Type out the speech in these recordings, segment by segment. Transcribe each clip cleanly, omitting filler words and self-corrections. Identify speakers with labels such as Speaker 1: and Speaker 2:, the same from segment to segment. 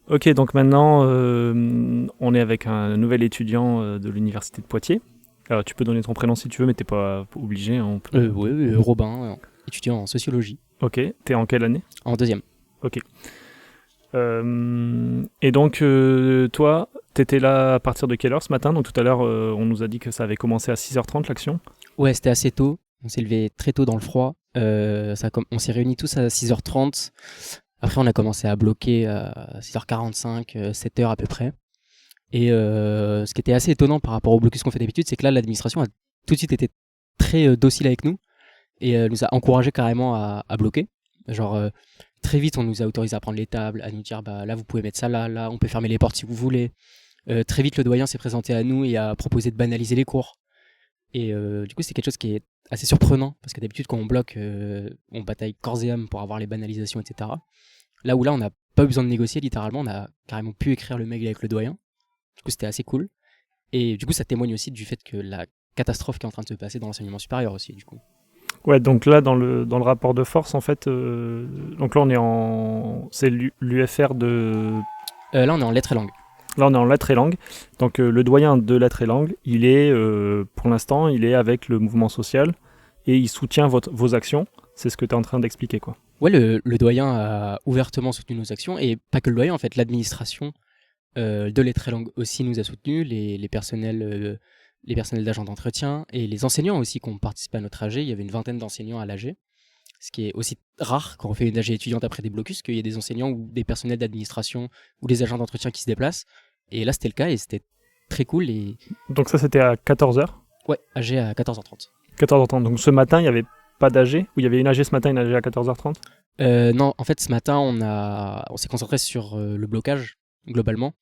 Speaker 1: Ok, donc maintenant, on est avec un nouvel étudiant de l'université de Poitiers. Alors, tu peux donner ton prénom si tu veux, mais t'es pas obligé, hein, on peut...
Speaker 2: Oui, Robin, étudiant en sociologie,
Speaker 1: Ok, t'es en quelle année?
Speaker 2: en deuxième.
Speaker 1: Ok. Et donc, toi, t'étais là à partir de quelle heure ce matin? Donc tout à l'heure, on nous a dit que ça avait commencé à 6h30 l'action.
Speaker 2: Ouais, c'était assez tôt. On s'est levé très tôt dans le froid. On s'est réunis tous à 6h30. Après, on a commencé à bloquer à 6h45, 7h à peu près. Et ce qui était assez étonnant par rapport au blocus qu'on fait d'habitude, c'est que là, l'administration a tout de suite été très docile avec nous et nous a encouragé carrément à bloquer. Genre, très vite, on nous a autorisé à prendre les tables, à nous dire, bah là, vous pouvez mettre ça là, là, on peut fermer les portes si vous voulez. Très vite, le doyen s'est présenté à nous et a proposé de banaliser les cours. Et du coup, c'est quelque chose qui est assez surprenant, parce que d'habitude, quand on bloque, on bataille corps et âme pour avoir les banalisations, etc. Là où là, on n'a pas eu besoin de négocier, littéralement, on a carrément pu écrire le mail avec le doyen. Du coup, c'était assez cool. Et du coup, ça témoigne aussi du fait que la catastrophe qui est en train de se passer dans l'enseignement supérieur aussi, du coup.
Speaker 1: Ouais, donc là, dans le rapport de force, en fait, donc là, on est en... C'est l'UFR de...
Speaker 2: Là, on est en lettres et langues.
Speaker 1: Là, on est en lettres et langues. Donc le doyen de lettres et langues, il est, pour l'instant, il est avec le mouvement social et il soutient vos actions. C'est ce que tu es en train d'expliquer, quoi.
Speaker 2: Ouais, le doyen a ouvertement soutenu nos actions, et pas que le doyen, en fait, l'administration de lettres et langues aussi nous a soutenus, les personnels d'agents d'entretien, et les enseignants aussi qui ont participé à notre AG. Il y avait une vingtaine d'enseignants à l'AG, ce qui est aussi rare quand on fait une AG étudiante après des blocus, qu'il y ait des enseignants ou des personnels d'administration ou des agents d'entretien qui se déplacent. Et là, c'était le cas, et c'était très cool. Et
Speaker 1: Donc ça, c'était à 14h.
Speaker 2: ouais, AG à 14h30.
Speaker 1: 14h30. Donc ce matin, il n'y avait pas d'AG. Ou il y avait une AG ce matin, une AG à 14h30.
Speaker 2: Non, en fait, ce matin, on s'est concentré sur le blocage, globalement,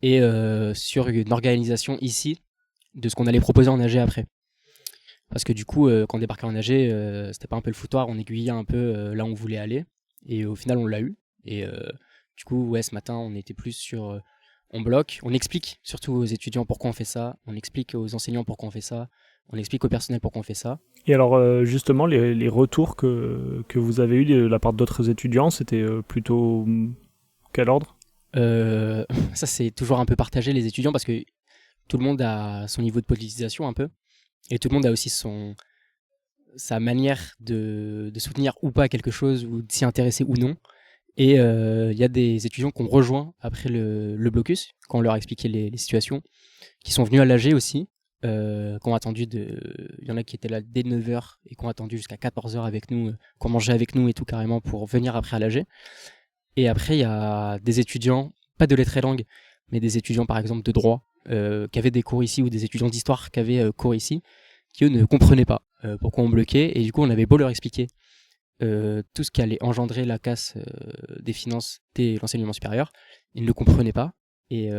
Speaker 2: et sur une organisation ici de ce qu'on allait proposer en AG après. Parce que du coup, quand on débarquait en AG, c'était pas un peu le foutoir, on aiguillait un peu là où on voulait aller. Et au final, on l'a eu. Et du coup, ouais, ce matin, on était plus sur. On bloque, on explique surtout aux étudiants pourquoi on fait ça, on explique aux enseignants pourquoi on fait ça, on explique au personnel pourquoi on fait ça.
Speaker 1: Et alors, justement, les retours que vous avez eus de la part d'autres étudiants, c'était plutôt quel ordre?
Speaker 2: Euh, Ça, c'est toujours un peu partagé, les étudiants, parce que tout le monde a son niveau de politisation un peu, et tout le monde a aussi sa manière de soutenir ou pas quelque chose, ou de s'y intéresser ou non. Et il y a des étudiants qui ont rejoint après le blocus, quand on leur a expliqué les situations, qui sont venus à l'AG aussi, qui ont attendu il y en a qui étaient là dès 9h et qui ont attendu jusqu'à 14h avec nous, qui ont mangé avec nous et tout carrément pour venir après à l'AG. Et après, il y a des étudiants, pas de lettres et langues, mais des étudiants par exemple de droit, qui avaient des cours ici, ou des étudiants d'histoire qui avaient cours ici, qui eux ne comprenaient pas pourquoi on bloquait. Et du coup, on avait beau leur expliquer tout ce qui allait engendrer la casse des finances de l'enseignement supérieur, ils ne comprenaient pas. Et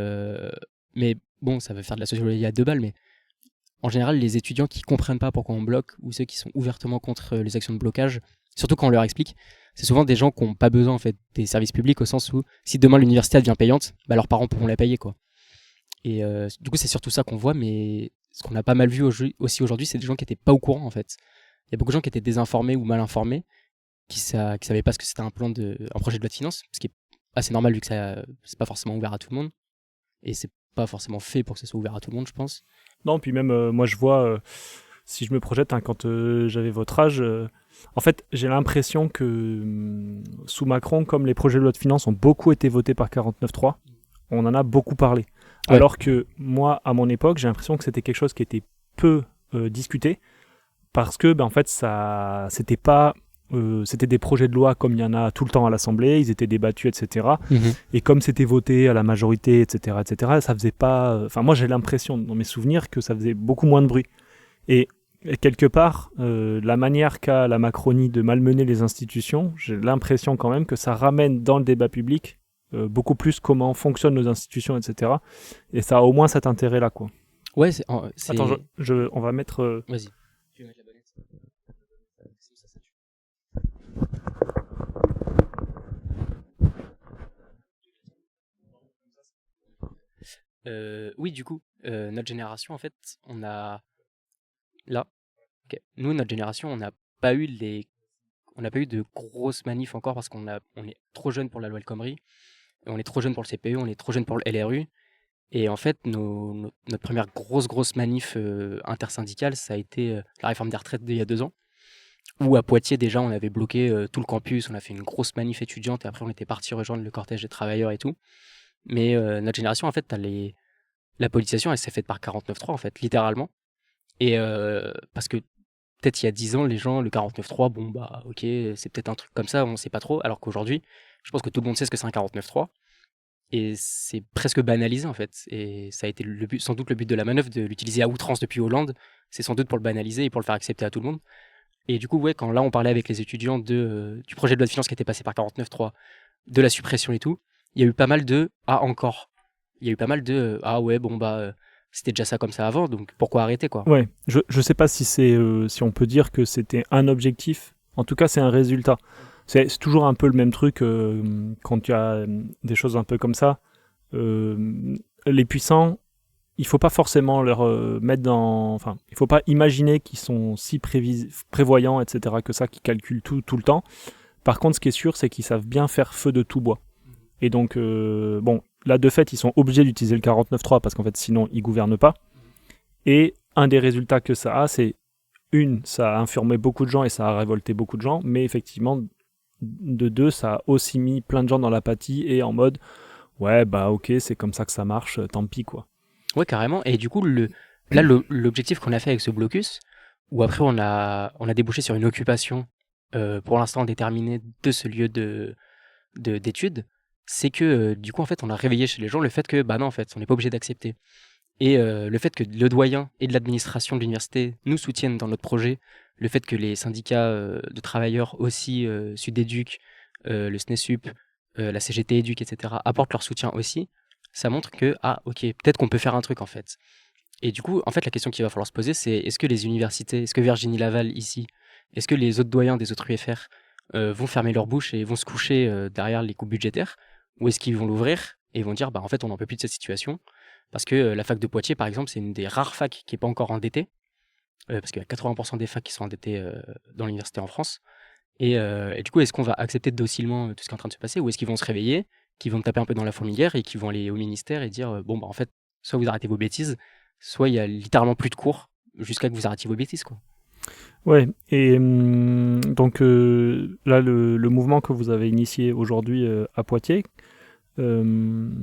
Speaker 2: mais bon, ça veut faire de la sociologie à deux balles, mais en général, les étudiants qui comprennent pas pourquoi on bloque, ou ceux qui sont ouvertement contre les actions de blocage, surtout quand on leur explique, c'est souvent des gens qui n'ont pas besoin en fait des services publics, au sens où si demain l'université devient payante, bah, leurs parents pourront la payer, quoi. Et du coup, c'est surtout ça qu'on voit, mais ce qu'on a pas mal vu aussi aujourd'hui, c'est des gens qui étaient pas au courant en fait. Il y a beaucoup de gens qui étaient désinformés ou mal informés, qui savaient pas ce que c'était un projet de loi de finances, ce qui est assez normal vu que c'est pas forcément ouvert à tout le monde, et c'est pas forcément fait pour que ce soit ouvert à tout le monde, je pense.
Speaker 1: Non, puis même, moi, je vois, si je me projette, hein, quand j'avais votre âge, en fait, j'ai l'impression que sous Macron, comme les projets de loi de finances ont beaucoup été votés par 49.3, on en a beaucoup parlé.
Speaker 2: Ouais,
Speaker 1: Alors que moi, à mon époque, j'ai l'impression que c'était quelque chose qui était peu discuté, parce que, ben, en fait, ça, c'était pas... c'était des projets de loi comme il y en a tout le temps à l'Assemblée, ils étaient débattus, etc.
Speaker 2: mhm.
Speaker 1: Et comme c'était voté à la majorité, etc., ça faisait pas. Enfin, moi, j'ai l'impression, dans mes souvenirs, que ça faisait beaucoup moins de bruit. Et, et quelque part, la manière qu'a la Macronie de malmener les institutions, j'ai l'impression quand même que ça ramène dans le débat public beaucoup plus comment fonctionnent nos institutions, etc. Et ça a au moins cet intérêt-là, quoi.
Speaker 2: Ouais,
Speaker 1: Attends, on va mettre.
Speaker 2: Vas-y. Tu veux mettre la bonnette. Sinon, ça sature. Oui, du coup, notre génération, en fait, on a là, ok. Nous, notre génération, on n'a pas eu de grosses manifs encore parce on est trop jeune pour la loi El Khomri. on est trop jeune pour le CPE, on est trop jeune pour le LRU. Et en fait, notre première grosse manif intersyndicale, ça a été la réforme des retraites d'il y a 2 ans, où à Poitiers, déjà, on avait bloqué tout le campus, on a fait une grosse manif étudiante, et après, on était parti rejoindre le cortège des travailleurs et tout. Mais notre génération, en fait, la politisation, elle s'est faite par 49.3, en fait, littéralement. Et parce que peut-être il y a 10 ans, les gens, le 49.3, bon, bah, ok, c'est peut-être un truc comme ça, on sait pas trop. Alors qu'aujourd'hui, je pense que tout le monde sait ce que c'est un 49.3. Et c'est presque banalisé, en fait. Et ça a été sans doute le but de la manœuvre, de l'utiliser à outrance depuis Hollande. C'est sans doute pour le banaliser et pour le faire accepter à tout le monde. Et du coup, ouais, quand là, on parlait avec les étudiants du projet de loi de finances qui était passé par 49.3, de la suppression et tout, il y a eu pas mal de « ah, encore ». Il y a eu pas mal de « ah ouais, bon, bah, c'était déjà ça comme ça avant, donc pourquoi arrêter, quoi ».
Speaker 1: Ouais, je sais pas si si on peut dire que c'était un objectif. En tout cas, c'est un résultat. C'est toujours un peu le même truc quand il y a des choses un peu comme ça. Les puissants, il faut pas forcément leur mettre dans... Enfin, il faut pas imaginer qu'ils sont si prévoyants, etc., que ça, qu'ils calculent tout le temps. Par contre, ce qui est sûr, c'est qu'ils savent bien faire feu de tout bois. Et donc, bon, là, de fait, ils sont obligés d'utiliser le 49.3 parce qu'en fait, sinon, ils gouvernent pas. Et un des résultats que ça a, c'est ça a informé beaucoup de gens et ça a révolté beaucoup de gens, mais effectivement, de deux, ça a aussi mis plein de gens dans l'apathie et en mode ouais, bah ok, c'est comme ça que ça marche, tant pis quoi.
Speaker 2: Ouais, carrément. Et du coup, l'objectif qu'on a fait avec ce blocus, où après on a débouché sur une occupation pour l'instant indéterminée de ce lieu d'études, c'est que du coup, en fait, on a réveillé chez les gens le fait que, bah non, en fait, on n'est pas obligé d'accepter. Et le fait que le doyen et de l'administration de l'université nous soutiennent dans notre projet, le fait que les syndicats de travailleurs aussi, Sudéduc, le SNESUP, la CGT Éduc, etc., apportent leur soutien aussi, ça montre que, ah ok, peut-être qu'on peut faire un truc en fait. Et du coup, en fait, la question qu'il va falloir se poser, c'est est-ce que les universités, est-ce que Virginie Laval ici, est-ce que les autres doyens des autres UFR vont fermer leur bouche et vont se coucher derrière les coupes budgétaires, ou est-ce qu'ils vont l'ouvrir et vont dire, bah en fait, on n'en peut plus de cette situation, parce que la fac de Poitiers, par exemple, c'est une des rares facs qui n'est pas encore endettée, parce qu'il y a 80% des facs qui sont endettées dans l'université en France. Et du coup, est-ce qu'on va accepter docilement tout ce qui est en train de se passer, ou est-ce qu'ils vont se réveiller, qu'ils vont taper un peu dans la fourmilière et qu'ils vont aller au ministère et dire bon, bah en fait, soit vous arrêtez vos bêtises, soit il y a littéralement plus de cours jusqu'à que vous arrêtiez vos bêtises, quoi.
Speaker 1: Ouais, et donc là, le mouvement que vous avez initié aujourd'hui à Poitiers, donc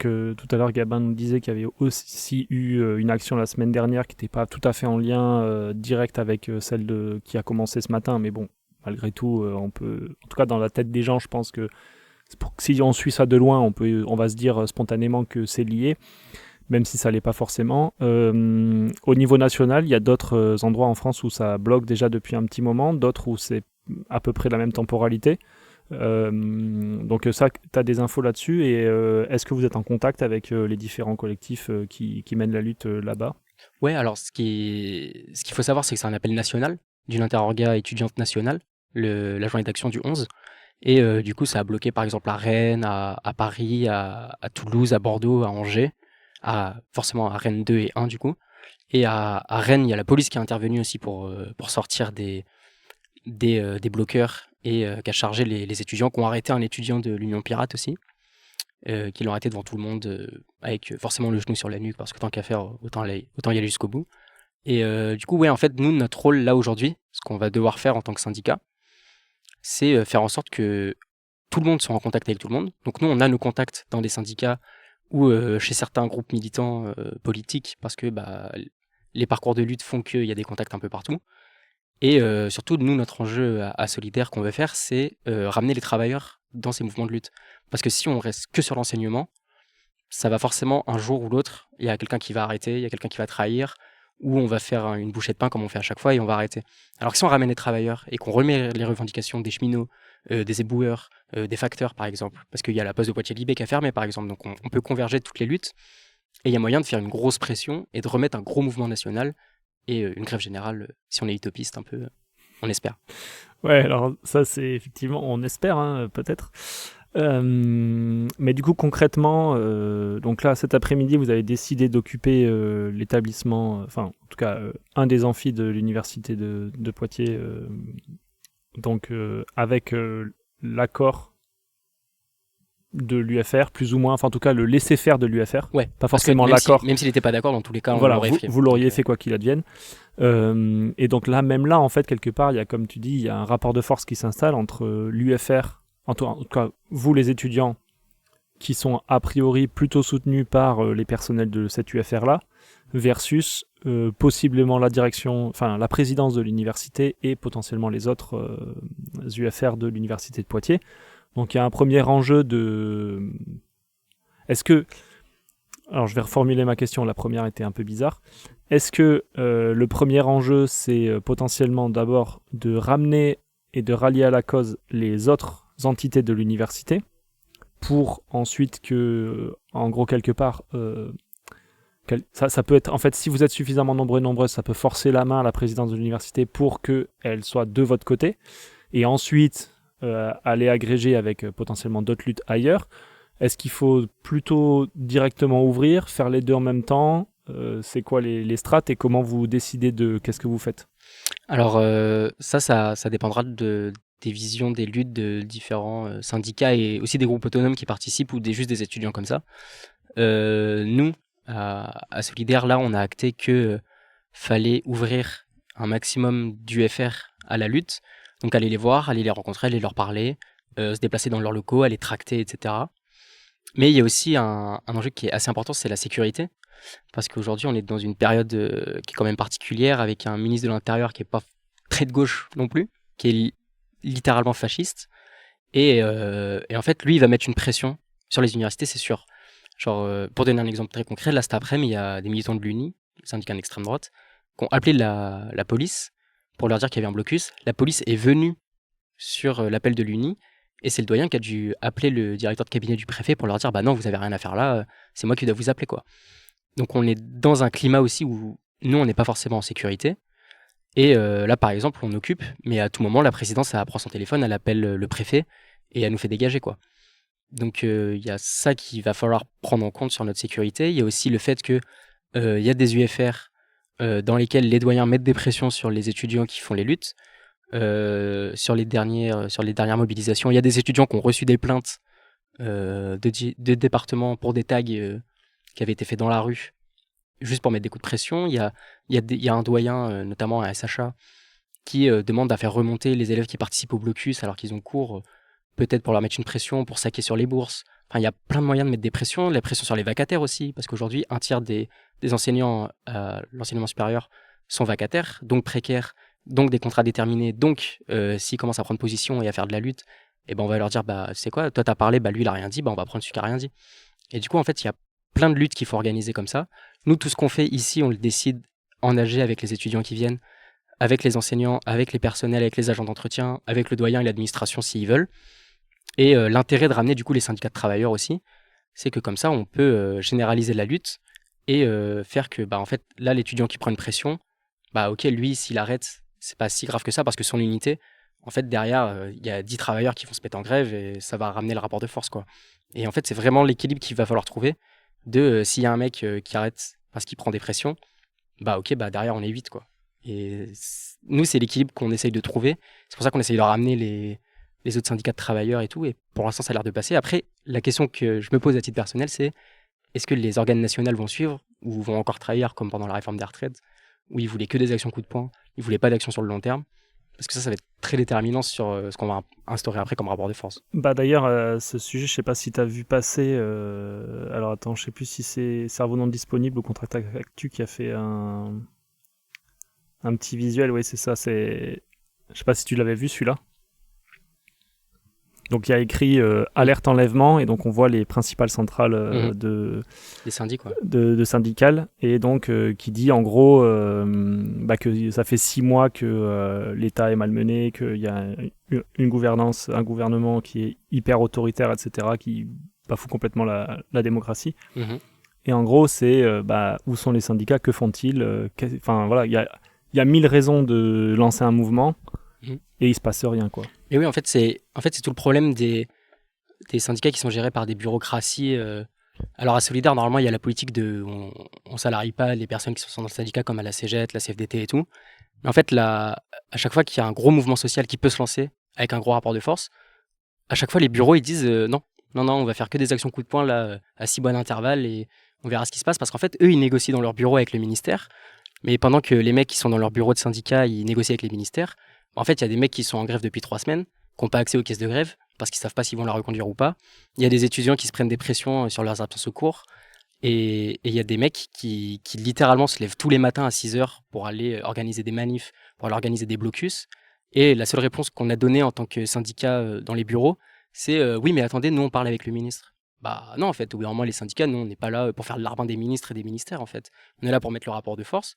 Speaker 1: tout à l'heure, Gabin nous disait qu'il y avait aussi eu une action la semaine dernière qui n'était pas tout à fait en lien direct avec celle qui a commencé ce matin, mais bon, malgré tout, on peut, en tout cas dans la tête des gens, je pense que si on suit ça de loin, on va se dire spontanément que c'est lié, même si ça l'est pas forcément. Au niveau national, il y a d'autres endroits en France où ça bloque déjà depuis un petit moment, d'autres où c'est à peu près la même temporalité. Donc ça, tu as des infos là-dessus, et est-ce que vous êtes en contact avec les différents collectifs qui mènent la lutte là-bas?
Speaker 2: Ouais, alors ce qu'il faut savoir, c'est que c'est un appel national d'une interorga étudiante nationale, la journée d'action du 11. Et du coup, ça a bloqué par exemple à Rennes, à Paris, à Toulouse, à Bordeaux, à Angers, forcément à Rennes 2 et 1 du coup. Et à Rennes, il y a la police qui est intervenue aussi pour sortir des bloqueurs et qui a chargé les étudiants, qui ont arrêté un étudiant de l'Union Pirate aussi, qui l'ont arrêté devant tout le monde avec forcément le genou sur la nuque, parce que tant qu'à faire, autant y aller jusqu'au bout. Et du coup, ouais, en fait, nous, notre rôle là aujourd'hui, ce qu'on va devoir faire en tant que syndicat, c'est faire en sorte que tout le monde soit en contact avec tout le monde. Donc nous, on a nos contacts dans des syndicats ou chez certains groupes militants politiques, parce que bah, les parcours de lutte font qu'il y a des contacts un peu partout. Et surtout, nous, notre enjeu à Solidaire qu'on veut faire, c'est ramener les travailleurs dans ces mouvements de lutte. Parce que si on reste que sur l'enseignement, ça va forcément, un jour ou l'autre, il y a quelqu'un qui va arrêter, il y a quelqu'un qui va trahir, ou on va faire une bouchée de pain comme on fait à chaque fois et on va arrêter. Alors que si on ramène les travailleurs et qu'on remet les revendications des cheminots, des éboueurs, des facteurs par exemple, parce qu'il y a la poste de Poitiers-Libé qui a fermé par exemple, donc on peut converger toutes les luttes, et il y a moyen de faire une grosse pression et de remettre un gros mouvement national et une grève générale, si on est utopiste un peu, on espère.
Speaker 1: Ouais, alors ça c'est effectivement, on espère peut-être. Mais du coup concrètement, donc là cet après-midi vous avez décidé d'occuper l'établissement, enfin en tout cas un des amphis de l'université de Poitiers, donc avec l'accord de l'UFR, plus ou moins, enfin en tout cas le laisser-faire de l'UFR,
Speaker 2: Ouais.
Speaker 1: pas
Speaker 2: Parce que
Speaker 1: forcément l'accord.
Speaker 2: même s'il n'était pas d'accord, dans tous les cas, on
Speaker 1: Voilà,
Speaker 2: l'aurait fait.
Speaker 1: vous l'auriez fait quoi qu'il advienne. Et donc là, même là, en fait, quelque part, il y a, comme tu dis, il y a un rapport de force qui s'installe entre l'UFR, en tout cas, vous les étudiants, qui sont a priori plutôt soutenus par les personnels de cette UFR-là, versus possiblement la direction, enfin la présidence de l'université et potentiellement les autres UFR de l'université de Poitiers. Donc il y a un premier enjeu de... Est-ce que... Alors je vais reformuler ma question, la première était un peu bizarre. Est-ce que le premier enjeu, c'est potentiellement d'abord de ramener et de rallier à la cause les autres entités de l'université pour ensuite que, en gros, quelque part, ça peut être, en fait, si vous êtes suffisamment nombreux et nombreuses, ça peut forcer la main à la présidence de l'université pour qu'elle soit de votre côté, et ensuite aller agréger avec potentiellement d'autres luttes ailleurs. Est-ce qu'il faut plutôt directement ouvrir, faire les deux en même temps? C'est quoi les strates et comment vous décidez de qu'est-ce que vous faites?
Speaker 2: Alors, ça dépendra des visions, des luttes de différents syndicats et aussi des groupes autonomes qui participent ou juste des étudiants comme ça. Nous, à Solidaire, là, on a acté que fallait ouvrir un maximum d'UFR à la lutte. Donc, aller les voir, aller les rencontrer, aller leur parler, se déplacer dans leurs locaux, aller tracter, etc. Mais il y a aussi un enjeu qui est assez important, c'est la sécurité. Parce qu'aujourd'hui, on est dans une période qui est quand même particulière, avec un ministre de l'Intérieur qui est pas très de gauche non plus, qui est littéralement fasciste. Et en fait, lui, il va mettre une pression sur les universités, c'est sûr. Genre, pour donner un exemple très concret, là, cet après-midi, il y a des militants de l'UNI, le syndicat d'extrême droite, qui ont appelé la police pour leur dire qu'il y avait un blocus. La police est venue sur l'appel de l'UNI, et c'est le doyen qui a dû appeler le directeur de cabinet du préfet pour leur dire « Bah non, vous avez rien à faire là, c'est moi qui dois vous appeler, quoi ». Donc on est dans un climat aussi où nous, on n'est pas forcément en sécurité. Et là, par exemple, on occupe, mais à tout moment, la présidence, elle prend son téléphone, elle appelle le préfet, et elle nous fait dégager, quoi. Donc il y a ça qu'il va falloir prendre en compte sur notre sécurité. Il y a aussi le fait que il y a des UFR dans lesquels les doyens mettent des pressions sur les étudiants qui font les luttes. Sur les dernières mobilisations, il y a des étudiants qui ont reçu des plaintes de départements pour des tags qui avaient été faits dans la rue, juste pour mettre des coups de pression. Il y a un doyen, notamment à SHA, qui demande à faire remonter les élèves qui participent au blocus alors qu'ils ont cours, peut-être pour leur mettre une pression, pour saquer sur les bourses. Enfin, il y a plein de moyens de mettre des pressions, la pression sur les vacataires aussi, parce qu'aujourd'hui, un tiers des enseignants à l'enseignement supérieur sont vacataires, donc précaires, donc des contrats déterminés. Donc, s'ils commencent à prendre position et à faire de la lutte, et ben on va leur dire, bah, c'est quoi, toi t'as parlé, bah lui il a rien dit, bah on va prendre celui qui a rien dit. Et du coup, en fait, il y a plein de luttes qu'il faut organiser comme ça. Nous, tout ce qu'on fait ici, on le décide en AG avec les étudiants qui viennent, avec les enseignants, avec les personnels, avec les agents d'entretien, avec le doyen et l'administration s'ils veulent. Et l'intérêt de ramener du coup les syndicats de travailleurs aussi, c'est que comme ça, on peut généraliser la lutte et faire que, bah, en fait, là, l'étudiant qui prend une pression, bah, ok, lui, s'il arrête, c'est pas si grave que ça parce que son unité, en fait, derrière, il y a 10 travailleurs qui vont se mettre en grève et ça va ramener le rapport de force, quoi. Et en fait, c'est vraiment l'équilibre qu'il va falloir trouver de s'il y a un mec qui arrête parce qu'il prend des pressions, bah, ok, bah, derrière, on est 8, quoi. Et nous, c'est l'équilibre qu'on essaye de trouver. C'est pour ça qu'on essaye de ramener les autres syndicats de travailleurs et tout. Et pour l'instant, ça a l'air de passer. Après, la question que je me pose à titre personnel, c'est est-ce que les organes nationaux vont suivre ou vont encore trahir comme pendant la réforme des retraites où ils voulaient que des actions coup de poing, ils voulaient pas d'action sur le long terme? Parce que ça va être très déterminant sur ce qu'on va instaurer après comme rapport de force.
Speaker 1: Bah d'ailleurs, ce sujet, je sais pas si tu as vu passer. Alors attends, je sais plus si c'est Cerveau non disponible ou Contract Actu qui a fait un petit visuel. Oui, c'est ça. Je sais pas si tu l'avais vu celui-là. Donc il y a écrit alerte enlèvement et donc on voit les principales centrales
Speaker 2: des syndics, quoi.
Speaker 1: de syndicales et donc qui dit en gros que ça fait 6 mois que l'État est malmené, qu'il y a une gouvernance, un gouvernement qui est hyper autoritaire, etc., qui bafoue complètement la démocratie. Et en gros c'est où sont les syndicats, que font-ils, enfin voilà, il y a 1000 raisons de lancer un mouvement. Et il se passe rien, quoi.
Speaker 2: Et oui, en fait, c'est tout le problème des syndicats qui sont gérés par des bureaucraties. Alors, à Solidaire, normalement, il y a la politique de on salarie pas les personnes qui sont dans le syndicat, comme à la CGT, la CFDT et tout. Mais en fait, à chaque fois qu'il y a un gros mouvement social qui peut se lancer avec un gros rapport de force, à chaque fois, les bureaux, ils disent non, Non, on va faire que des actions coup de poing là, à 6 mois d'intervalle et on verra ce qui se passe. Parce qu'en fait, eux, ils négocient dans leur bureau avec le ministère. Mais pendant que les mecs qui sont dans leur bureau de syndicat, ils négocient avec les ministères, en fait, il y a des mecs qui sont en grève depuis 3 semaines, qui n'ont pas accès aux caisses de grève parce qu'ils savent pas s'ils vont la reconduire ou pas. Il y a des étudiants qui se prennent des pressions sur leurs absences au cours. Et il y a des mecs qui littéralement se lèvent tous les matins à 6 heures pour aller organiser des manifs, pour aller organiser des blocus. Et la seule réponse qu'on a donnée en tant que syndicat dans les bureaux, c'est oui, mais attendez, nous on parle avec le ministre. Bah non, en fait, au bout d'un moment, les syndicats, nous on n'est pas là pour faire le larbin des ministres et des ministères, en fait. On est là pour mettre le rapport de force.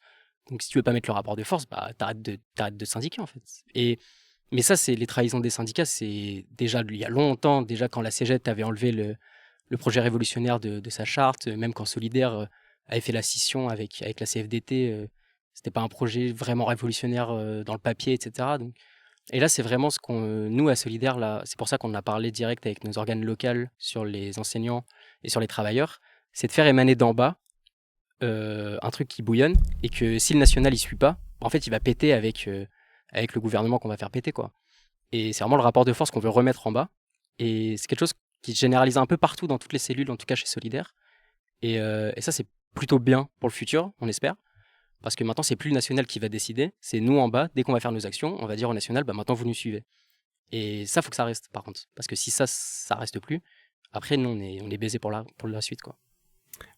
Speaker 2: Donc si tu veux pas mettre le rapport de force, bah t'arrêtes de syndiquer, en fait. Mais ça, c'est les trahisons des syndicats, c'est déjà il y a longtemps, déjà quand la CGT avait enlevé le projet révolutionnaire de sa charte, même quand Solidaire avait fait la scission avec la CFDT, c'était pas un projet vraiment révolutionnaire dans le papier, etc. Donc, et là, c'est vraiment ce qu'on, nous à Solidaire, là, c'est pour ça qu'on a parlé direct avec nos organes locaux sur les enseignants et sur les travailleurs, c'est de faire émaner d'en bas un truc qui bouillonne et que si le national il suit pas, en fait, il va péter avec le gouvernement qu'on va faire péter, quoi. Et c'est vraiment le rapport de force qu'on veut remettre en bas. Et c'est quelque chose qui se généralise un peu partout dans toutes les cellules, en tout cas chez Solidaire. Et ça, c'est plutôt bien pour le futur, on espère. Parce que maintenant, c'est plus le national qui va décider, c'est nous en bas, dès qu'on va faire nos actions, on va dire au national, bah maintenant vous nous suivez. Et ça, faut que ça reste, par contre. Parce que si ça reste plus, après, nous, on est baisé pour la suite, quoi.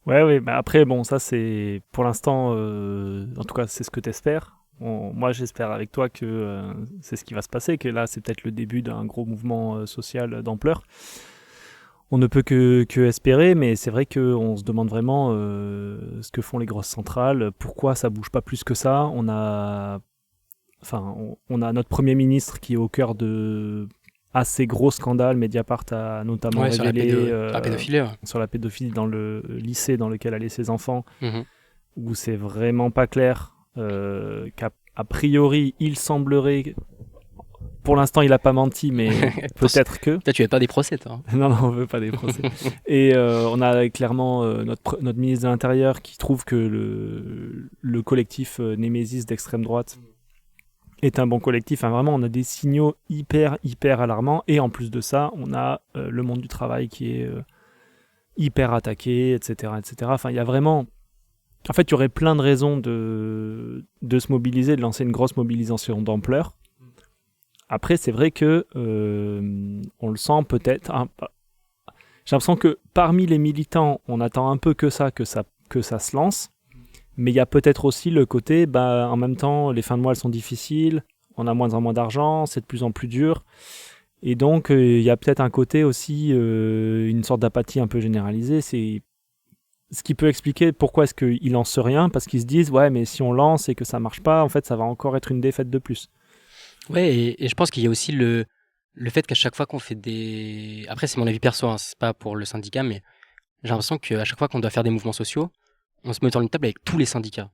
Speaker 1: Ouais, bah après, bon, ça c'est pour l'instant, en tout cas, c'est ce que t'espères. Moi, j'espère avec toi que c'est ce qui va se passer, que là, c'est peut-être le début d'un gros mouvement social d'ampleur. On ne peut que espérer, mais c'est vrai qu'on se demande vraiment ce que font les grosses centrales, pourquoi ça bouge pas plus que ça. On a notre Premier ministre qui est au cœur de assez gros scandales. Mediapart a notamment révélé
Speaker 2: la pédophilie, ouais.
Speaker 1: sur la pédophilie dans le lycée dans lequel allaient ses enfants,
Speaker 2: Mmh.
Speaker 1: où c'est vraiment pas clair, qu'a priori, il semblerait... Pour l'instant, il a pas menti, mais peut-être que...
Speaker 2: Toi, tu veux pas des procès, toi.
Speaker 1: Non, on veut pas des procès. Et on a clairement notre ministre de l'Intérieur qui trouve que le collectif Némésis d'extrême droite est un bon collectif. Enfin, vraiment, on a des signaux hyper alarmants. Et en plus de ça, on a le monde du travail qui est hyper attaqué, etc., etc. Enfin, il y a vraiment... En fait, il y aurait plein de raisons de se mobiliser, de lancer une grosse mobilisation d'ampleur. Après, c'est vrai que on le sent peut-être. J'ai l'impression que parmi les militants, on attend un peu que ça se lance. Mais il y a peut-être aussi le côté, en même temps, les fins de mois elles sont difficiles, on a moins en moins d'argent, c'est de plus en plus dur. Et donc, il y a peut-être un côté aussi, une sorte d'apathie un peu généralisée. C'est ce qui peut expliquer pourquoi est-ce qu'ils lancent rien, parce qu'ils se disent, ouais, mais si on lance et que ça marche pas, en fait, ça va encore être une défaite de plus.
Speaker 2: Ouais, et je pense qu'il y a aussi le fait qu'à chaque fois qu'on fait des... Après, c'est mon avis perso, hein, c'est pas pour le syndicat, mais j'ai l'impression qu'à chaque fois qu'on doit faire des mouvements sociaux, on se met autour d'une table avec tous les syndicats.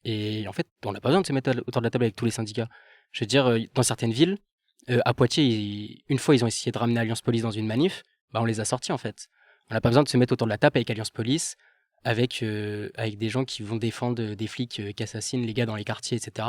Speaker 2: Et en fait, on n'a pas besoin de se mettre autour de la table avec tous les syndicats. Je veux dire, dans certaines villes, à Poitiers, une fois, ils ont essayé de ramener Alliance Police dans une manif, on les a sortis, en fait. On n'a pas besoin de se mettre autour de la table avec Alliance Police, avec des gens qui vont défendre des flics qui assassinent les gars dans les quartiers, etc.,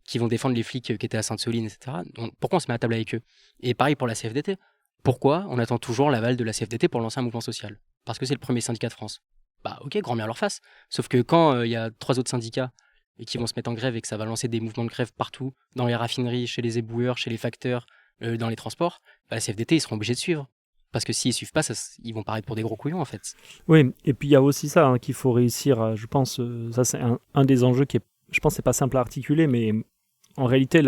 Speaker 2: qui vont défendre les flics qui étaient à Sainte-Soline, etc. Donc, pourquoi on se met à table avec eux? Et pareil pour la CFDT. Pourquoi on attend toujours l'aval de la CFDT pour lancer un mouvement social? Parce que c'est le premier syndicat de France. Bah ok, grand bien leur face. Sauf que quand il y a 3 autres syndicats et qui vont se mettre en grève et que ça va lancer des mouvements de grève partout, dans les raffineries, chez les éboueurs, chez les facteurs, dans les transports, la CFDT, ils seront obligés de suivre. Parce que s'ils suivent pas, ils vont paraître pour des gros couillons, en fait.
Speaker 1: Oui, et puis il y a aussi ça qu'il faut réussir. Je pense, ça c'est un des enjeux qui est, je pense, c'est pas simple à articuler, mais en réalité,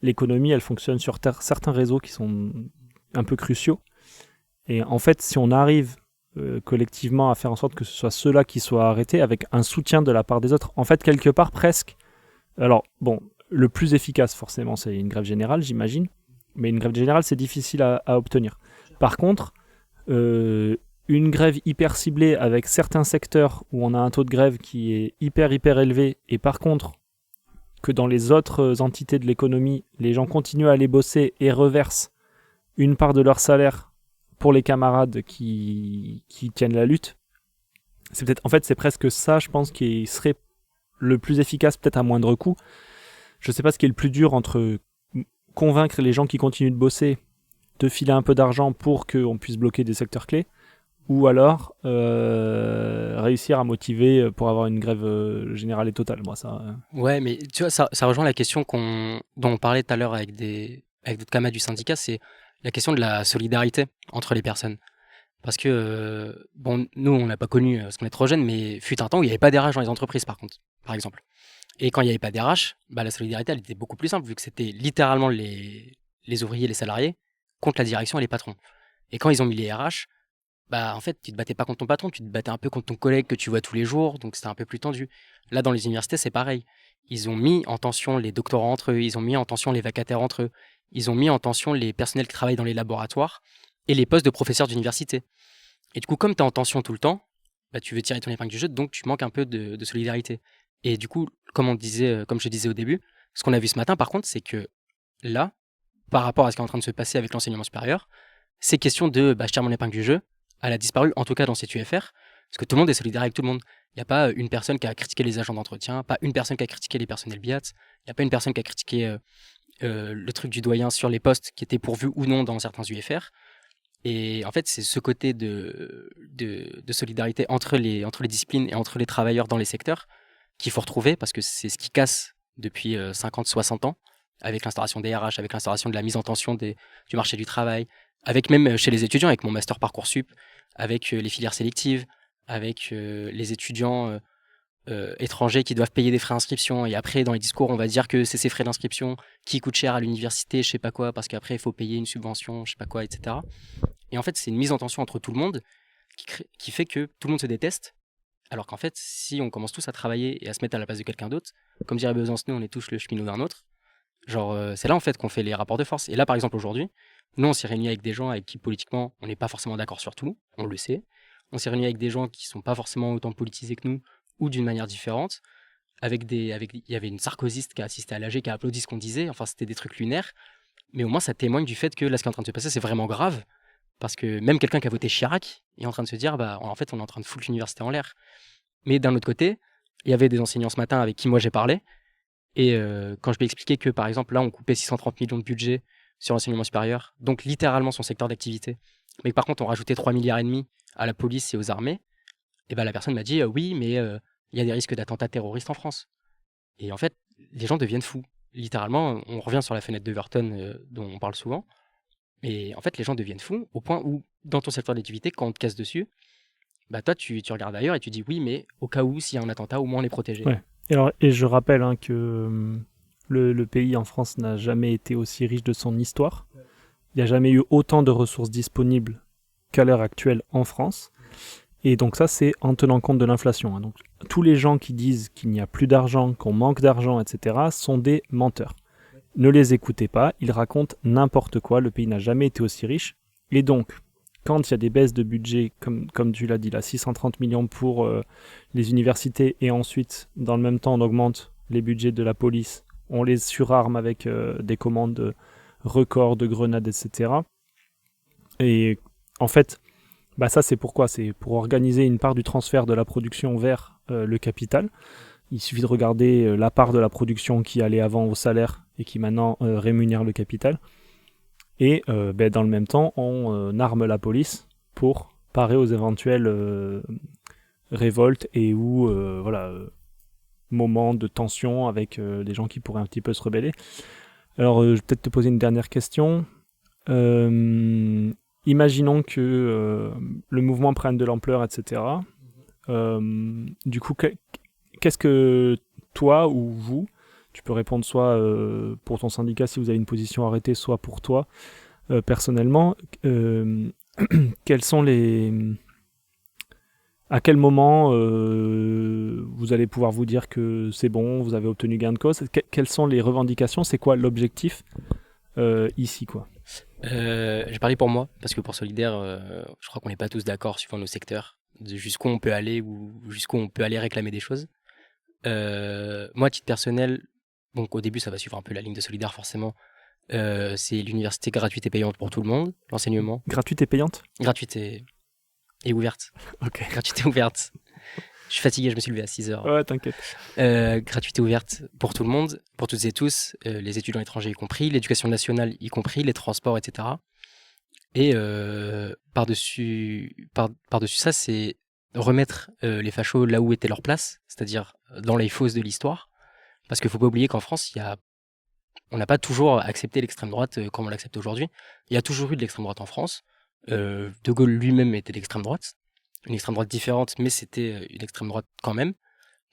Speaker 1: l'économie, elle fonctionne sur certains réseaux qui sont un peu cruciaux. Et en fait, si on arrive collectivement à faire en sorte que ce soit ceux-là qui soient arrêtés avec un soutien de la part des autres, en fait, quelque part, presque... Alors, bon, le plus efficace, forcément, c'est une grève générale, j'imagine. Mais une grève générale, c'est difficile à obtenir. Par contre, une grève hyper ciblée avec certains secteurs où on a un taux de grève qui est hyper élevé, et par contre, que dans les autres entités de l'économie, les gens continuent à aller bosser et reversent une part de leur salaire pour les camarades qui tiennent la lutte. C'est presque ça, je pense, qui serait le plus efficace, peut-être à moindre coût. Je sais pas ce qui est le plus dur entre convaincre les gens qui continuent de bosser te filer un peu d'argent pour qu'on puisse bloquer des secteurs clés, ou alors réussir à motiver pour avoir une grève générale et totale. Moi, ça.
Speaker 2: Ouais, mais tu vois, ça rejoint la question dont on parlait tout à l'heure avec d'autres camarades du syndicat, c'est la question de la solidarité entre les personnes. Parce que, bon, nous, on n'a pas connu, parce qu'on est trop jeunes, mais fut un temps où il n'y avait pas d'RH dans les entreprises, par exemple. Et quand il n'y avait pas d'RH, bah, la solidarité, elle était beaucoup plus simple, vu que c'était littéralement les ouvriers, les salariés, contre la direction et les patrons. Et quand ils ont mis les RH, bah, en fait, tu te battais pas contre ton patron, tu te battais un peu contre ton collègue que tu vois tous les jours, donc c'était un peu plus tendu. Là, dans les universités, c'est pareil. Ils ont mis en tension les doctorants entre eux, ils ont mis en tension les vacataires entre eux, ils ont mis en tension les personnels qui travaillent dans les laboratoires et les postes de professeurs d'université. Et du coup, comme tu es en tension tout le temps, bah, tu veux tirer ton épingle du jeu, donc tu manques un peu de solidarité. Et du coup, comme je disais au début, ce qu'on a vu ce matin, par contre, c'est que là, par rapport à ce qui est en train de se passer avec l'enseignement supérieur, c'est question de je tire mon épingle du jeu, elle a disparu, en tout cas dans cette UFR, parce que tout le monde est solidaire avec tout le monde. Il n'y a pas une personne qui a critiqué les agents d'entretien, pas une personne qui a critiqué les personnels BIAT, il n'y a pas une personne qui a critiqué le truc du doyen sur les postes qui étaient pourvus ou non dans certains UFR. Et en fait, c'est ce côté de solidarité entre les disciplines et entre les travailleurs dans les secteurs qu'il faut retrouver, parce que c'est ce qui casse depuis 50-60 ans, avec l'instauration des RH, avec l'instauration de la mise en tension du marché du travail, avec même chez les étudiants, avec mon master Parcoursup, avec les filières sélectives, avec les étudiants étrangers qui doivent payer des frais d'inscription, et après dans les discours on va dire que c'est ces frais d'inscription qui coûtent cher à l'université, je sais pas quoi, parce qu'après il faut payer une subvention, je sais pas quoi, etc. Et en fait c'est une mise en tension entre tout le monde qui fait que tout le monde se déteste, alors qu'en fait si on commence tous à travailler et à se mettre à la place de quelqu'un d'autre, comme dirait Besançon, on est tous le cheminot d'un autre, genre c'est là en fait qu'on fait les rapports de force. Et là par exemple aujourd'hui, nous on s'est réunis avec des gens avec qui politiquement on n'est pas forcément d'accord sur tout, on le sait. On s'est réunis avec des gens qui sont pas forcément autant politisés que nous, ou d'une manière différente. Il y avait une sarkozyste qui a assisté à l'AG, qui a applaudi ce qu'on disait. Enfin, c'était des trucs lunaires. Mais au moins, ça témoigne du fait que là, ce qui est en train de se passer, c'est vraiment grave. Parce que même quelqu'un qui a voté Chirac est en train de se dire, en fait, on est en train de foutre l'université en l'air. Mais d'un autre côté, il y avait des enseignants ce matin avec qui moi j'ai parlé. Et quand je lui ai expliqué que, par exemple, là, on coupait 630 millions de budget sur l'enseignement supérieur, donc littéralement son secteur d'activité, mais que par contre, on rajoutait 3,5 milliards à la police et aux armées, et ben la personne m'a dit oui, mais il y a des risques d'attentats terroristes en France. Et en fait, les gens deviennent fous. Littéralement, on revient sur la fenêtre d'Overton dont on parle souvent. Et en fait, les gens deviennent fous au point où, dans ton secteur d'activité, quand on te casse dessus, bah toi, tu regardes ailleurs et tu dis oui, mais au cas où, s'il y a un attentat, au moins on est protégé.
Speaker 1: Ouais. Et je rappelle que le pays en France n'a jamais été aussi riche de son histoire. Il n'y a jamais eu autant de ressources disponibles qu'à l'heure actuelle en France. Et donc ça, c'est en tenant compte de l'inflation. Donc tous les gens qui disent qu'il n'y a plus d'argent, qu'on manque d'argent, etc., sont des menteurs. Ne les écoutez pas, ils racontent n'importe quoi, le pays n'a jamais été aussi riche. Et donc, quand il y a des baisses de budget, comme tu l'as dit, là, 630 millions pour les universités, et ensuite, dans le même temps, on augmente les budgets de la police, on les surarme avec des commandes records de grenades, etc. Et en fait, ça c'est pourquoi? C'est pour organiser une part du transfert de la production vers le capital. Il suffit de regarder la part de la production qui allait avant au salaire et qui maintenant rémunère le capital. Et dans le même temps, on arme la police pour parer aux éventuelles révoltes et ou moments de tension avec des gens qui pourraient un petit peu se rebeller. Alors, je vais peut-être te poser une dernière question. Imaginons que le mouvement prenne de l'ampleur, etc. Du coup, qu'est-ce que toi ou vous, tu peux répondre soit pour ton syndicat si vous avez une position arrêtée, soit pour toi personnellement, quels sont à quel moment vous allez pouvoir vous dire que c'est bon, vous avez obtenu gain de cause? Quelles sont les revendications? C'est quoi l'objectif ici, quoi?
Speaker 2: J'ai parlé pour moi, parce que pour Solidaire, je crois qu'on n'est pas tous d'accord suivant nos secteurs, de jusqu'où on peut aller ou jusqu'où on peut aller réclamer des choses. Moi, à titre personnel, donc au début, ça va suivre un peu la ligne de Solidaire forcément. C'est l'université gratuite et payante pour tout le monde, l'enseignement.
Speaker 1: Gratuite et payante?
Speaker 2: Gratuite et ouverte.
Speaker 1: Ok.
Speaker 2: Gratuite et ouverte. Je suis fatigué, je me suis levé à 6h.
Speaker 1: Ouais, t'inquiète.
Speaker 2: Gratuité ouverte pour tout le monde, pour toutes et tous, les étudiants étrangers y compris, l'éducation nationale y compris, les transports, etc. Et par-dessus ça, c'est remettre les fachos là où était leur place, c'est-à-dire dans les fosses de l'histoire. Parce qu'il ne faut pas oublier qu'en France, on n'a pas toujours accepté l'extrême droite comme on l'accepte aujourd'hui. Il y a toujours eu de l'extrême droite en France. De Gaulle lui-même était d'extrême droite. Une extrême droite différente, mais c'était une extrême droite quand même.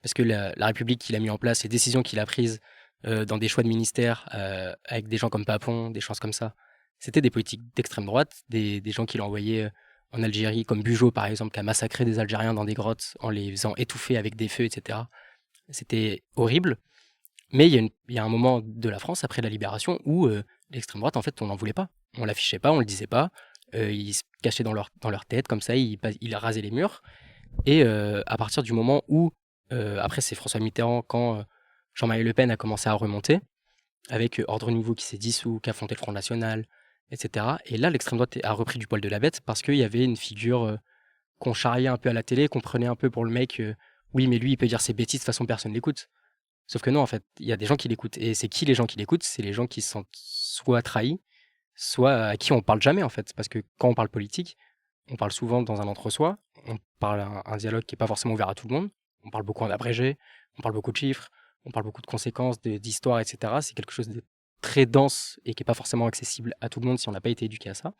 Speaker 2: Parce que la République qu'il a mis en place, les décisions qu'il a prises dans des choix de ministère avec des gens comme Papon, des choses comme ça, c'était des politiques d'extrême droite, des gens qui l'ont envoyé en Algérie, comme Bugeaud par exemple, qui a massacré des Algériens dans des grottes en les faisant étouffer avec des feux, etc. C'était horrible. Mais il y a un moment de la France, après la libération, où l'extrême droite, en fait, on n'en voulait pas. On l'affichait pas, on le disait pas. Ils se cachaient dans leur tête, comme ça, ils rasaient les murs. Et à partir du moment où, après c'est François Mitterrand, quand Jean-Marie Le Pen a commencé à remonter, avec Ordre Nouveau qui s'est dissous, qui a fondé le Front National, etc. Et là, l'extrême droite a repris du poil de la bête, parce qu'il y avait une figure qu'on charriait un peu à la télé, qu'on prenait un peu pour le mec, oui, mais lui, il peut dire ses bêtises, de toute façon, personne l'écoute. Sauf que non, en fait, il y a des gens qui l'écoutent. Et c'est qui les gens qui l'écoutent? C'est les gens qui se sentent soit trahis, soit à qui on parle jamais, en fait. Parce que quand on parle politique, on parle souvent dans un entre-soi, on parle un dialogue qui n'est pas forcément ouvert à tout le monde, on parle beaucoup en abrégé, on parle beaucoup de chiffres, on parle beaucoup de conséquences, d'histoires, etc. C'est quelque chose de très dense et qui n'est pas forcément accessible à tout le monde si on n'a pas été éduqué à ça.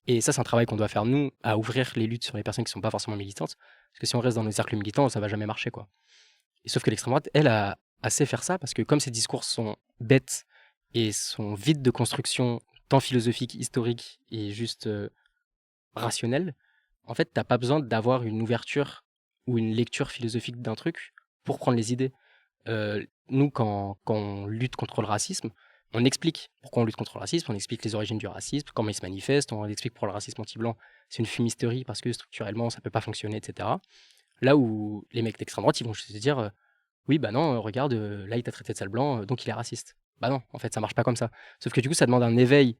Speaker 2: Et ça, c'est un travail qu'on doit faire, nous, à ouvrir les luttes sur les personnes qui ne sont pas forcément militantes. Parce que si on reste dans nos cercles militants, ça ne va jamais marcher, quoi. Et sauf que l'extrême droite, elle, a assez faire ça, parce que comme ses discours sont bêtes et sont vides de construction, tant philosophique, historique et juste rationnelle, en fait, t'as pas besoin d'avoir une ouverture ou une lecture philosophique d'un truc pour prendre les idées. Nous, quand on lutte contre le racisme, on explique pourquoi on lutte contre le racisme, on explique les origines du racisme, comment il se manifeste, on explique pourquoi le racisme anti-blanc, c'est une fumisterie parce que structurellement, ça peut pas fonctionner, etc. Là où les mecs d'extrême droite, ils vont se dire oui, bah non, regarde, là, il t'a traité de sale blanc, donc il est raciste. Bah non, en fait, ça marche pas comme ça. Sauf que du coup, ça demande un éveil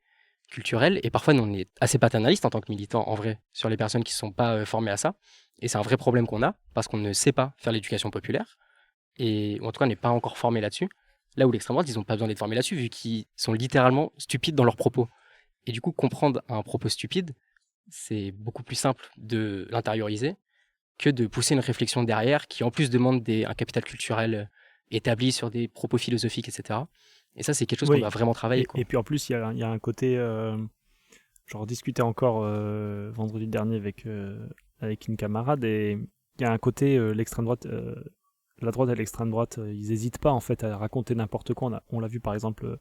Speaker 2: culturel, et parfois, nous, on est assez paternaliste en tant que militants, en vrai, sur les personnes qui ne sont pas formées à ça. Et c'est un vrai problème qu'on a, parce qu'on ne sait pas faire l'éducation populaire, ou en tout cas, on n'est pas encore formé là-dessus. Là où l'extrême droite, ils n'ont pas besoin d'être formés là-dessus, vu qu'ils sont littéralement stupides dans leurs propos. Et du coup, comprendre un propos stupide, c'est beaucoup plus simple de l'intérioriser que de pousser une réflexion derrière qui en plus demande un capital culturel établi sur des propos philosophiques, etc. Et ça, c'est quelque chose qu'on doit vraiment travailler.
Speaker 1: Et puis en plus, il y a un côté... j'en discutais encore vendredi dernier avec une camarade, et il y a un côté, l'extrême droite... la droite et l'extrême droite, ils n'hésitent pas en fait à raconter n'importe quoi. On l'a vu par exemple,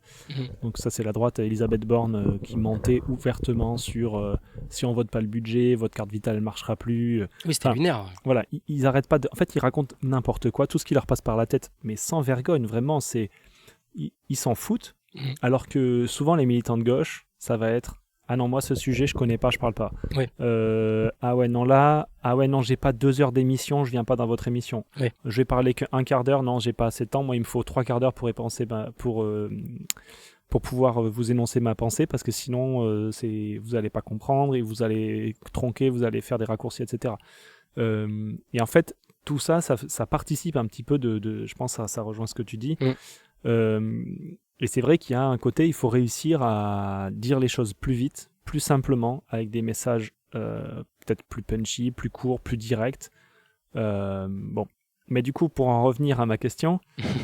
Speaker 1: donc ça c'est la droite, Elisabeth Borne qui mentait ouvertement sur si on vote pas le budget, votre carte vitale ne marchera plus.
Speaker 2: Oui, c'était lunaire.
Speaker 1: Voilà, ils arrêtent pas en fait, ils racontent n'importe quoi, tout ce qui leur passe par la tête, mais sans vergogne, vraiment, ils s'en foutent. Alors que souvent les militants de gauche, ça va être ah non, moi ce sujet je connais pas, je parle pas.
Speaker 2: Oui.
Speaker 1: Ah ouais, non là, ah ouais, non, j'ai pas 2 heures d'émission, je viens pas dans votre émission.
Speaker 2: Oui.
Speaker 1: Je vais parler qu'un quart d'heure, non, j'ai pas assez de temps, moi il me faut 3 quarts d'heure pour pouvoir vous énoncer ma pensée, parce que sinon vous allez pas comprendre et vous allez tronquer, vous allez faire des raccourcis, etc. Et en fait, tout ça participe un petit peu je pense que ça rejoint ce que tu dis. Et c'est vrai qu'il y a un côté, il faut réussir à dire les choses plus vite, plus simplement, avec des messages peut-être plus punchy, plus courts, plus directs. Bon. Mais du coup, pour en revenir à ma question,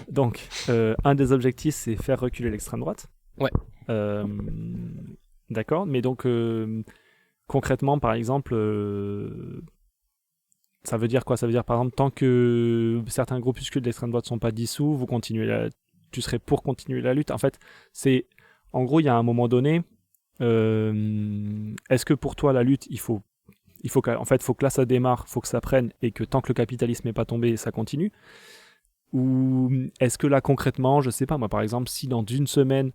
Speaker 1: donc, un des objectifs, c'est faire reculer l'extrême droite.
Speaker 2: Ouais.
Speaker 1: D'accord, mais donc, concrètement, par exemple, ça veut dire quoi? Ça veut dire, par exemple, tant que certains groupuscules d'extrême droite ne sont pas dissous, tu serais pour continuer la lutte. En fait, en gros, il y a un moment donné, est-ce que pour toi, la lutte, il faut que là, ça démarre, il faut que ça prenne, et que tant que le capitalisme n'est pas tombé, ça continue? Ou est-ce que là, concrètement, je sais pas, moi, par exemple, si dans une semaine,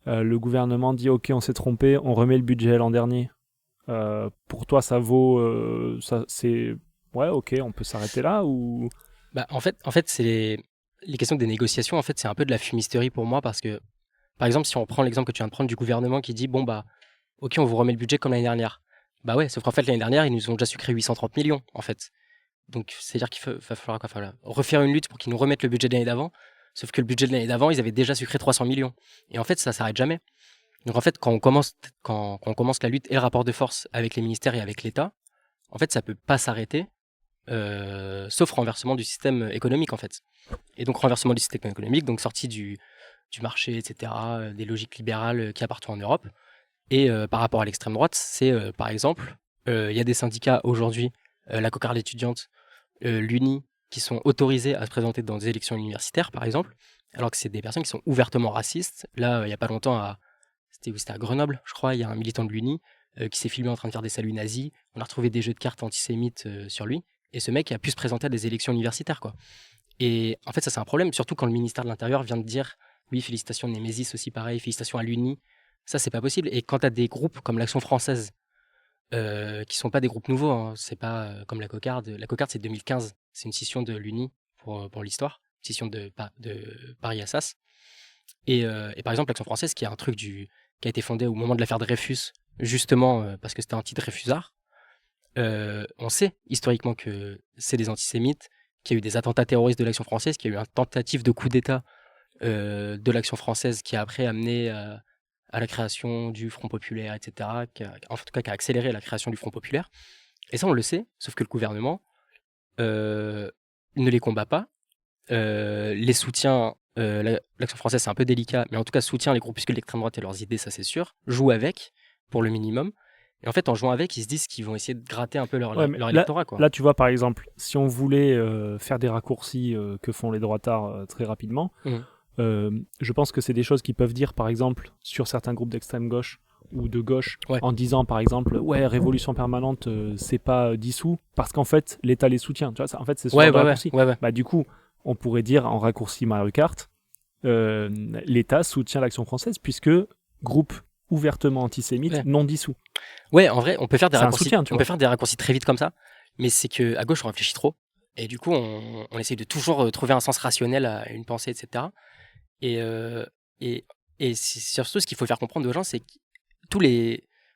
Speaker 1: le gouvernement dit « Ok, on s'est trompé, on remet le budget l'an dernier », pour toi, ça vaut... c'est... Ouais, ok, on peut s'arrêter là, ou...
Speaker 2: Bah, en fait c'est les questions des négociations, en fait, c'est un peu de la fumisterie pour moi, parce que, par exemple, si on prend l'exemple que tu viens de prendre du gouvernement qui dit, bon, bah, ok, on vous remet le budget comme l'année dernière. Bah ouais, sauf qu'en fait, l'année dernière, ils nous ont déjà sucré 830 millions, en fait. Donc, c'est-à-dire qu'il va falloir refaire une lutte pour qu'ils nous remettent le budget de l'année d'avant, sauf que le budget de l'année d'avant, ils avaient déjà sucré 300 millions. Et en fait, ça s'arrête jamais. Donc en fait, quand on commence la lutte et le rapport de force avec les ministères et avec l'État, en fait, ça peut pas s'arrêter, sauf renversement du système économique en fait. Et donc renversement du système économique, donc sortie du marché, etc., des logiques libérales qu'il y a partout en Europe. Et par rapport à l'extrême droite, c'est par exemple, il y a des syndicats aujourd'hui, la cocarde étudiante, l'UNI, qui sont autorisés à se présenter dans des élections universitaires, par exemple, alors que c'est des personnes qui sont ouvertement racistes. Là, il n'y a pas longtemps, c'était à Grenoble, je crois, il y a un militant de l'UNI qui s'est filmé en train de faire des saluts nazis. On a retrouvé des jeux de cartes antisémites sur lui. Et ce mec a pu se présenter à des élections universitaires, quoi. Et en fait, ça, c'est un problème, surtout quand le ministère de l'Intérieur vient de dire oui, félicitations Némésis aussi, pareil, félicitations à l'UNI. Ça, c'est pas possible. Et quand tu as des groupes comme l'Action française, qui sont pas des groupes nouveaux, hein, c'est pas comme la Cocarde. La Cocarde, c'est 2015. C'est une scission de l'UNI pour l'histoire, une scission de Paris-Assas. Et par exemple, l'Action française, qui est un truc qui a été fondé au moment de l'affaire Dreyfus, justement parce que c'était un anti-Dreyfusard. On sait historiquement que c'est des antisémites, qu'il y a eu des attentats terroristes de l'Action française, qu'il y a eu une tentative de coup d'État de l'Action française qui a après amené à la création du Front populaire, etc., en tout cas qui a accéléré la création du Front populaire. Et ça, on le sait, sauf que le gouvernement ne les combat pas, les soutient. L'Action française, c'est un peu délicat, mais en tout cas soutient les groupuscules d'extrême droite et leurs idées, ça c'est sûr, joue avec pour le minimum. Et en fait, en jouant avec, ils se disent qu'ils vont essayer de gratter un peu leur électorat, quoi.
Speaker 1: Là, tu vois, par exemple, si on voulait faire des raccourcis que font les droitards très rapidement, je pense que c'est des choses qu'ils peuvent dire, par exemple, sur certains groupes d'extrême gauche ou de gauche, en disant, par exemple, ouais, révolution permanente, c'est pas dissous, parce qu'en fait, l'État les soutient. Tu vois, ça, en fait, c'est souvent des raccourcis. Bah, du coup, on pourrait dire, en raccourci Mario Kart, l'État soutient l'Action française, puisque groupe ouvertement antisémite non dissous.
Speaker 2: Ouais, en vrai, on peut faire des raccourcis.
Speaker 1: Soutien,
Speaker 2: on peut faire des raccourcis très vite comme ça, mais c'est que à gauche on réfléchit trop, et du coup on essaye de toujours trouver un sens rationnel à une pensée, etc. Et c'est surtout ce qu'il faut faire comprendre aux gens, c'est que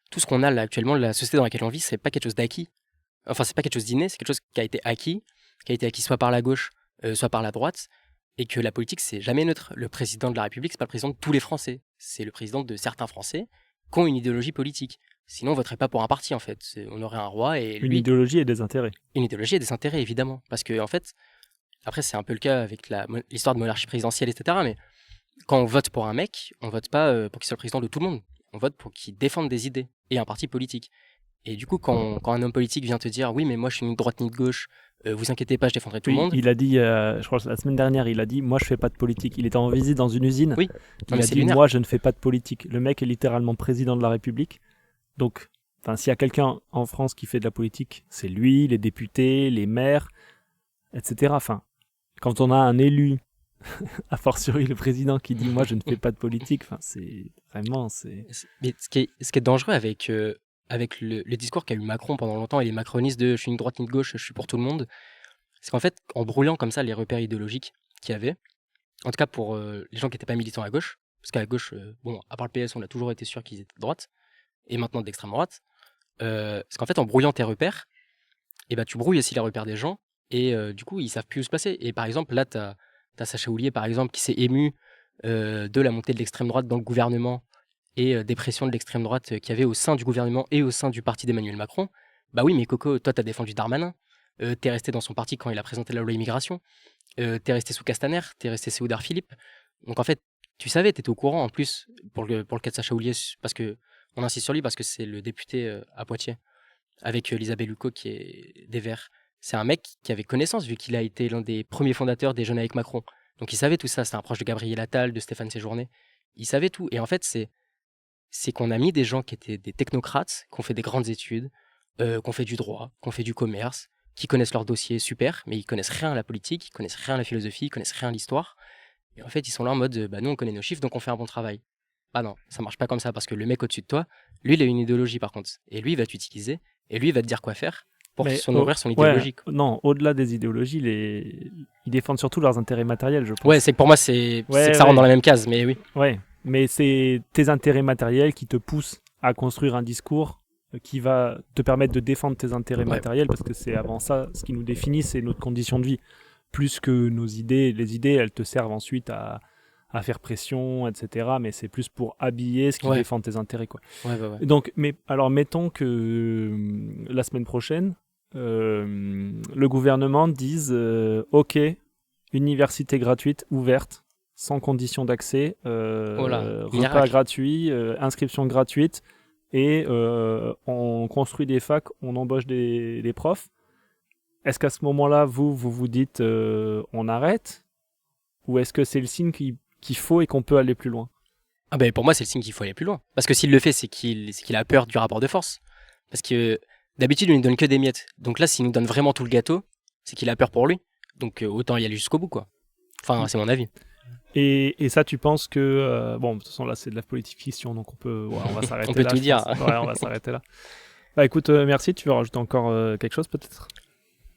Speaker 2: tout ce qu'on a là actuellement, la société dans laquelle on vit, c'est pas quelque chose d'acquis. Enfin, c'est pas quelque chose d'inné, c'est quelque chose qui a été acquis soit par la gauche, soit par la droite, et que la politique c'est jamais neutre. Le président de la République, c'est pas le président de tous les Français, c'est le président de certains Français qui ont une idéologie politique. Sinon, on voterait pas pour un parti, en fait. On aurait un roi et lui...
Speaker 1: Une idéologie et des intérêts.
Speaker 2: Une idéologie et des intérêts, évidemment. Parce que, en fait, après, c'est un peu le cas avec l'histoire de monarchie présidentielle, etc. Mais quand on vote pour un mec, on vote pas pour qu'il soit le président de tout le monde. On vote pour qu'il défende des idées et un parti politique. Et du coup, quand un homme politique vient te dire « Oui, mais moi, je suis ni de droite ni de gauche, vous inquiétez pas, je défendrai tout le monde. »
Speaker 1: Il a dit, je crois que la semaine dernière, il a dit « Moi, je fais pas de politique. » Il était en visite dans une usine.
Speaker 2: Oui.
Speaker 1: Il a dit lunaire. « Moi, je ne fais pas de politique. » Le mec est littéralement président de la République. Donc, s'il y a quelqu'un en France qui fait de la politique, c'est lui, les députés, les maires, etc. Enfin, quand on a un élu, a fortiori le président qui dit « Moi, je ne fais pas de politique », c'est vraiment...
Speaker 2: Mais ce qui est dangereux avec le discours qu'a eu Macron pendant longtemps et les macronistes de « je suis ni de droite ni de gauche, je suis pour tout le monde », c'est qu'en fait, en brouillant comme ça les repères idéologiques qu'il y avait, en tout cas pour les gens qui n'étaient pas militants à gauche, parce qu'à gauche, à part le PS, on a toujours été sûr qu'ils étaient de droite, et maintenant d'extrême droite, c'est qu'en fait, en brouillant tes repères, tu brouilles aussi les repères des gens, et du coup, ils savent plus où se placer. Et par exemple, là, t'as Sacha Houlier, par exemple, qui s'est ému de la montée de l'extrême droite dans le gouvernement et des pressions de l'extrême droite qu'il y avait au sein du gouvernement et au sein du parti d'Emmanuel Macron. Bah oui, mais Coco, toi, t'as défendu Darmanin, t'es resté dans son parti quand il a présenté la loi immigration, t'es resté sous Castaner, t'es resté sous Oudar Philippe. Donc en fait, tu savais, t'étais au courant en plus pour le cas de Sacha Houlier, parce que on insiste sur lui parce que c'est le député à Poitiers, avec Elisabeth Lucot qui est des Verts. C'est un mec qui avait connaissance vu qu'il a été l'un des premiers fondateurs des Jeunes avec Macron. Donc il savait tout ça, c'était un proche de Gabriel Attal, de Stéphane Séjourné. Il savait tout. Et en fait, c'est qu'on a mis des gens qui étaient des technocrates, qui ont fait des grandes études, qui ont fait du droit, qui ont fait du commerce, qui connaissent leur dossier super, mais ils connaissent rien à la politique, ils connaissent rien à la philosophie, ils connaissent rien à l'histoire. Et en fait, ils sont là en mode, nous on connaît nos chiffres, donc on fait un bon travail. Ah non, ça marche pas comme ça, parce que le mec au-dessus de toi, lui, il a une idéologie par contre. Et lui, il va t'utiliser, et lui, il va te dire quoi faire pour nourrir son idéologie.
Speaker 1: Non, au-delà des idéologies, ils défendent surtout leurs intérêts matériels, je pense.
Speaker 2: Ouais, c'est que pour moi, c'est que ça rentre dans la même case, mais oui.
Speaker 1: Ouais, mais c'est tes intérêts matériels qui te poussent à construire un discours qui va te permettre de défendre tes intérêts matériels, parce que c'est avant ça, ce qui nous définit, c'est notre condition de vie. Plus que nos idées. Les idées, elles te servent ensuite à à faire pression, etc. Mais c'est plus pour habiller ce qui
Speaker 2: Ouais.
Speaker 1: défend tes intérêts, quoi.
Speaker 2: Ouais, ouais, ouais.
Speaker 1: Donc, mais alors mettons que la semaine prochaine, le gouvernement dise OK, université gratuite ouverte, sans condition d'accès,
Speaker 2: Oh là,
Speaker 1: repas
Speaker 2: miracle.
Speaker 1: gratuit, inscription gratuite, et on construit des facs, on embauche des profs. Est-ce qu'à ce moment-là, vous dites on arrête, ou est-ce que c'est le signe qu'il faut et qu'on peut aller plus loin?
Speaker 2: Ah ben pour moi, c'est le signe qu'il faut aller plus loin. Parce que s'il le fait, c'est qu'il a peur du rapport de force. Parce que d'habitude, il ne donne que des miettes. Donc là, s'il nous donne vraiment tout le gâteau, c'est qu'il a peur pour lui. Donc autant y aller jusqu'au bout, quoi. Enfin, c'est mon avis.
Speaker 1: Et ça, tu penses que... bon, de toute façon, là, c'est de la politique fiction, donc on va s'arrêter
Speaker 2: On peut
Speaker 1: là.
Speaker 2: tout
Speaker 1: je
Speaker 2: dire.
Speaker 1: pense. Ouais, on va s'arrêter là. Bah écoute, merci. Tu veux rajouter encore quelque chose, peut-être?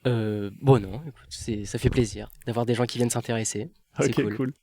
Speaker 2: Bon, non, écoute, ça fait plaisir d'avoir des gens qui viennent s'intéresser. C'est
Speaker 1: Ok,
Speaker 2: cool.
Speaker 1: cool.